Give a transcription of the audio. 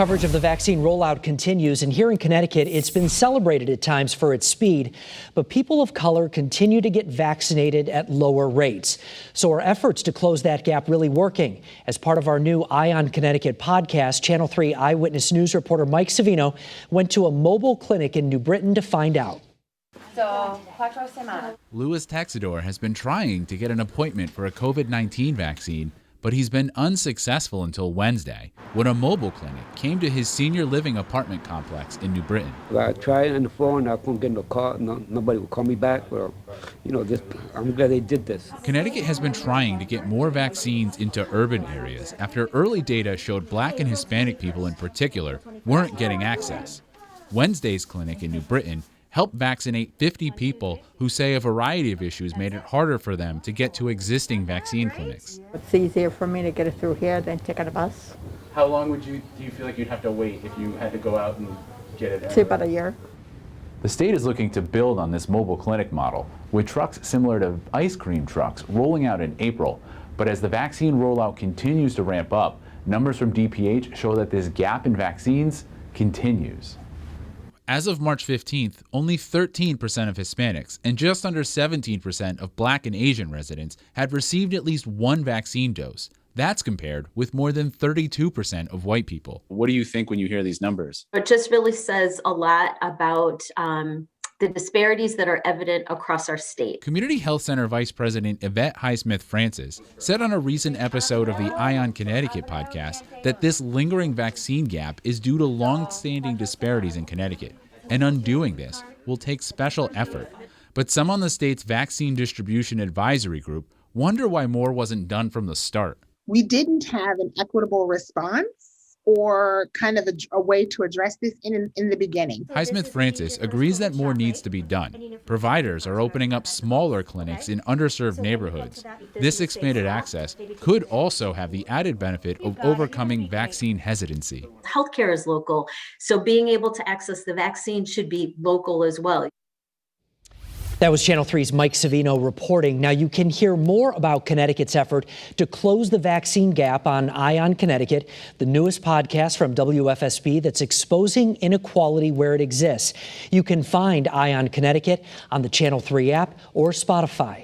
Coverage of the vaccine rollout continues, and here in Connecticut, it's been celebrated at times for its speed, but people of color continue to get vaccinated at lower rates. So are efforts to close that gap really working? As part of our new Eye on Connecticut podcast, Channel 3 Eyewitness News reporter Mike Savino went to a mobile clinic in New Britain to find out. Louis Texador has been trying to get an appointment for a COVID-19 vaccine, but he's been unsuccessful until Wednesday, when a mobile clinic came to his senior living apartment complex in New Britain. I tried on the phone, I couldn't get no call, nobody would call me back. Well, I'm glad they did this. Connecticut has been trying to get more vaccines into urban areas after early data showed Black and Hispanic people in particular weren't getting access. Wednesday's clinic in New Britain helped vaccinate 50 people who say a variety of issues made it harder for them to get to existing vaccine clinics. It's easier for me to get it through here than take on a bus. How long do you feel like you'd have to wait if you had to go out and get it? It's about a year. The state is looking to build on this mobile clinic model with trucks similar to ice cream trucks rolling out in April. But as the vaccine rollout continues to ramp up, numbers from DPH show that this gap in vaccines continues. As of March 15th, only 13% of Hispanics and just under 17% of Black and Asian residents had received at least one vaccine dose. That's compared with more than 32% of white people. What do you think when you hear these numbers? It just really says a lot about the disparities that are evident across our state. Community Health Center Vice President Yvette Highsmith-Francis said on a recent episode of the Eye on Connecticut podcast that this lingering vaccine gap is due to long-standing disparities in Connecticut, and undoing this will take special effort. But some on the state's vaccine distribution advisory group wonder why more wasn't done from the start. We didn't have an equitable response or kind of a way to address this in the beginning. Highsmith-Francis agrees that more needs to be done. Providers are opening up smaller clinics in underserved neighborhoods. This expanded access could also have the added benefit of overcoming vaccine hesitancy. Healthcare is local, so being able to access the vaccine should be local as well. That was Channel 3's Mike Savino reporting. Now, you can hear more about Connecticut's effort to close the vaccine gap on Eye on Connecticut, the newest podcast from WFSB that's exposing inequality where it exists. You can find Eye on Connecticut on the Channel 3 app or Spotify.